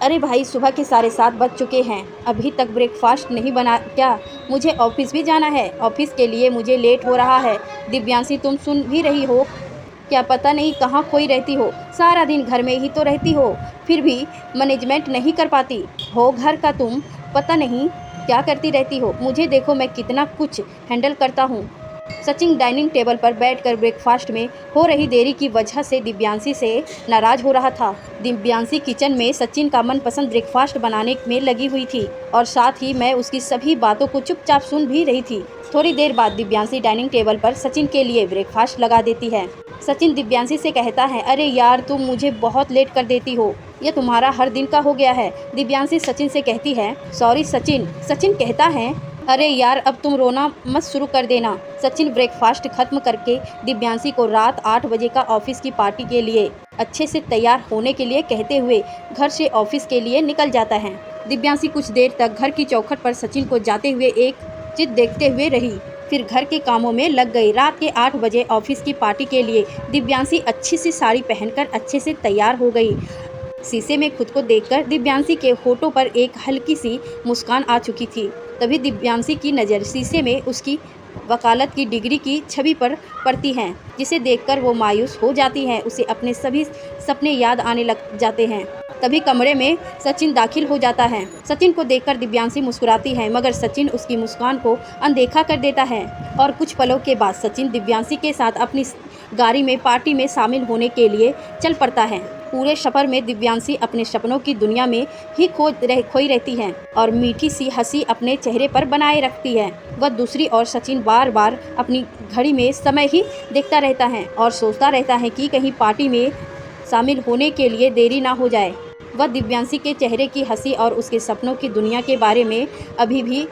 अरे भाई, सुबह के 7:30 बज चुके हैं, अभी तक ब्रेकफास्ट नहीं बना क्या? मुझे ऑफिस भी जाना है, ऑफिस के लिए मुझे लेट हो रहा है। दिव्यांशी, तुम सुन भी रही हो क्या? पता नहीं कहाँ खोई रहती हो, सारा दिन घर में ही तो रहती हो, फिर भी मैनेजमेंट नहीं कर पाती हो घर का। तुम पता नहीं क्या करती रहती हो। मुझे देखो, मैं कितना कुछ हैंडल करता हूँ। सचिन डाइनिंग टेबल पर बैठकर ब्रेकफास्ट में हो रही देरी की वजह से दिव्यांशी से नाराज हो रहा था। दिव्यांशी किचन में सचिन का मनपसंद ब्रेकफास्ट बनाने में लगी हुई थी और साथ ही मैं उसकी सभी बातों को चुपचाप सुन भी रही थी। थोड़ी देर बाद दिव्यांशी डाइनिंग टेबल पर सचिन के लिए ब्रेकफास्ट लगा देती है। सचिन दिव्यांशी से कहता है, अरे यार, तुम मुझे बहुत लेट कर देती हो, यह तुम्हारा हर दिन का हो गया है। दिव्यांशी सचिन से कहती है, सॉरी सचिन। सचिन कहता है, अरे यार, अब तुम रोना मत शुरू कर देना। सचिन ब्रेकफास्ट खत्म करके दिव्यांशी को रात 8 बजे का ऑफिस की पार्टी के लिए अच्छे से तैयार होने के लिए कहते हुए घर से ऑफिस के लिए निकल जाता है। दिव्यांशी कुछ देर तक घर की चौखट पर सचिन को जाते हुए एक चित देखते हुए रही, फिर घर के कामों में लग गई। रात के 8 बजे ऑफिस की पार्टी के लिए दिव्यांशी अच्छी सी साड़ी पहनकर अच्छे से तैयार हो गई। शीशे में खुद को देखकर दिव्यांशी के होठों पर एक हल्की सी मुस्कान आ चुकी थी। तभी दिव्यांशी की नज़र शीशे में उसकी वकालत की डिग्री की छवि पर पड़ती है, जिसे देखकर वो मायूस हो जाती है। उसे अपने सभी सपने याद आने लग जाते हैं। तभी कमरे में सचिन दाखिल हो जाता है। सचिन को देखकर दिव्यांशी मुस्कुराती है, मगर सचिन उसकी मुस्कान को अनदेखा कर देता है और कुछ पलों के बाद सचिन दिव्यांशी के साथ अपनी गाड़ी में पार्टी में शामिल होने के लिए चल पड़ता है। पूरे सफर में दिव्यांशी अपने सपनों की दुनिया में ही खोई रहती है और मीठी सी हंसी अपने चेहरे पर बनाए रखती है। वह दूसरी ओर सचिन बार बार अपनी घड़ी में समय ही देखता रहता है और सोचता रहता है कि कहीं पार्टी में शामिल होने के लिए देरी ना हो जाए। वह दिव्यांशी के चेहरे की हंसी और उसके सपनों की दुनिया के बारे में अभी भी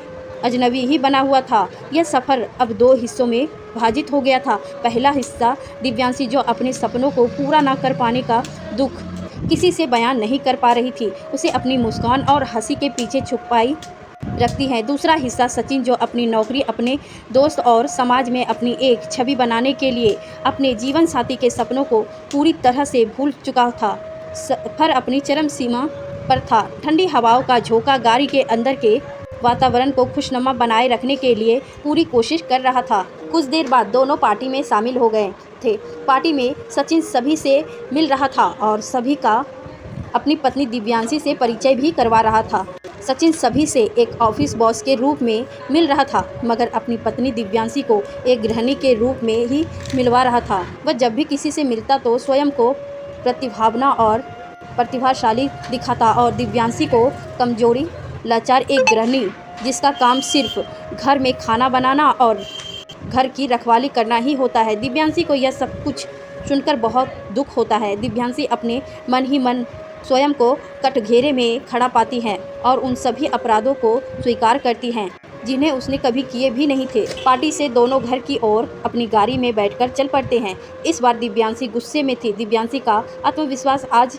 अजनबी ही बना हुआ था। यह सफ़र अब 2 हिस्सों में विभाजित हो गया था। पहला हिस्सा दिव्यांशी जो अपने सपनों को पूरा ना कर पाने का दुख किसी से बयान नहीं कर पा रही थी, उसे अपनी मुस्कान और हंसी के पीछे छुपाई रखती है। दूसरा हिस्सा सचिन जो अपनी नौकरी, अपने दोस्त और समाज में अपनी एक छवि बनाने के लिए अपने जीवन साथी के सपनों को पूरी तरह से भूल चुका था। सफ़र अपनी चरम सीमा पर था। ठंडी हवाओं का झोंका गाड़ी के अंदर के वातावरण को खुशनुमा बनाए रखने के लिए पूरी कोशिश कर रहा था। कुछ देर बाद दोनों पार्टी में शामिल हो गए थे। पार्टी में सचिन सभी से मिल रहा था और सभी का अपनी पत्नी दिव्यांशी से परिचय भी करवा रहा था। सचिन सभी से एक ऑफिस बॉस के रूप में मिल रहा था, मगर अपनी पत्नी दिव्यांशी को एक गृहिणी के रूप में ही मिलवा रहा था। वह जब भी किसी से मिलता तो स्वयं को प्रतिभावना और प्रतिभाशाली दिखाता और दिव्यांशी को कमजोरी, लाचार एक गृहिणी जिसका काम सिर्फ घर में खाना बनाना और घर की रखवाली करना ही होता है। दिव्यांशी को यह सब कुछ सुनकर बहुत दुख होता है। दिव्यांशी अपने मन ही मन स्वयं को कटघरे में खड़ा पाती है और उन सभी अपराधों को स्वीकार करती हैं जिन्हें उसने कभी किए भी नहीं थे। पार्टी से दोनों घर की ओर अपनी गाड़ी में बैठकर चल पड़ते हैं। इस बार दिव्यांशी गुस्से में थी। दिव्यांशी का आत्मविश्वास आज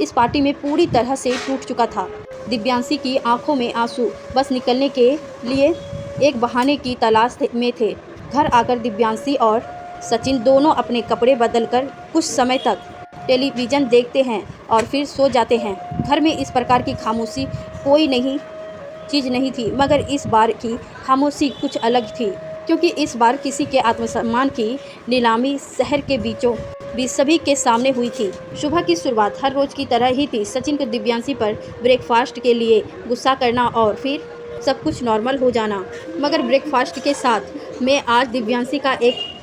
इस पार्टी में पूरी तरह से टूट चुका था। दिव्यांशी की आंखों में आंसू बस निकलने के लिए एक बहाने की तलाश में थे। घर आकर दिव्यांशी और सचिन दोनों अपने कपड़े बदलकर कुछ समय तक टेलीविज़न देखते हैं और फिर सो जाते हैं। घर में इस प्रकार की खामोशी कोई नई चीज़ नहीं थी, मगर इस बार की खामोशी कुछ अलग थी, क्योंकि इस बार किसी के आत्मसम्मान की नीलामी शहर के बीचों बीच सभी के सामने हुई थी। सुबह की शुरुआत हर रोज़ की तरह ही थी। सचिन को दिव्यांशी पर ब्रेकफास्ट के लिए गुस्सा करना और फिर सब कुछ नॉर्मल हो जाना, मगर ब्रेकफास्ट के साथ में आज दिव्यांशी का एक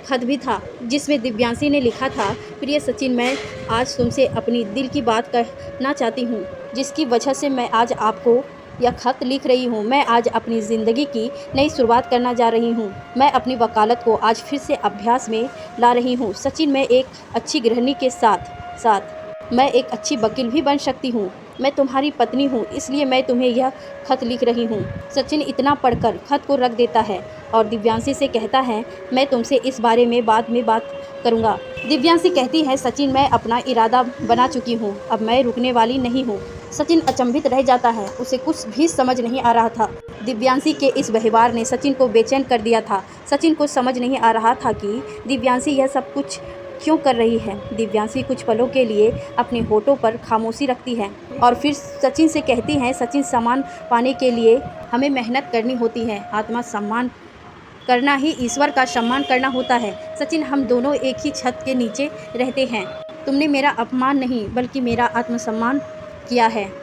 खत भी था, जिसमें दिव्यांशी ने लिखा था, प्रिय सचिन, मैं आज तुमसे अपनी दिल की बात कहना चाहती हूँ, जिसकी वजह से मैं आज आपको यह खत लिख रही हूँ। मैं आज अपनी ज़िंदगी की नई शुरुआत करना जा रही हूँ। मैं अपनी वकालत को आज फिर से अभ्यास में ला रही हूँ। सचिन, मैं एक अच्छी गृहिणी के साथ साथ मैं एक अच्छी वकील भी बन सकती हूँ। मैं तुम्हारी पत्नी हूँ, इसलिए मैं तुम्हें यह खत लिख रही हूँ। सचिन इतना पढ़कर खत को रख देता है और दिव्यांशी से कहता है, मैं तुमसे इस बारे में बाद में बात करूँगा। दिव्यांशी कहती है, सचिन, मैं अपना इरादा बना चुकी हूँ, अब मैं रुकने वाली नहीं हूँ। सचिन अचंभित रह जाता है, उसे कुछ भी समझ नहीं आ रहा था। दिव्यांशी के इस व्यवहार ने सचिन को बेचैन कर दिया था। सचिन को समझ नहीं आ रहा था कि दिव्यांशी यह सब कुछ क्यों कर रही है? दिव्यांशी कुछ पलों के लिए अपने होठों पर खामोशी रखती है और फिर सचिन से कहती हैं, सचिन, सम्मान पाने के लिए हमें मेहनत करनी होती है। आत्मा सम्मान करना ही ईश्वर का सम्मान करना होता है। सचिन, हम दोनों एक ही छत के नीचे रहते हैं। तुमने मेरा अपमान नहीं बल्कि मेरा आत्मसम्मान किया है।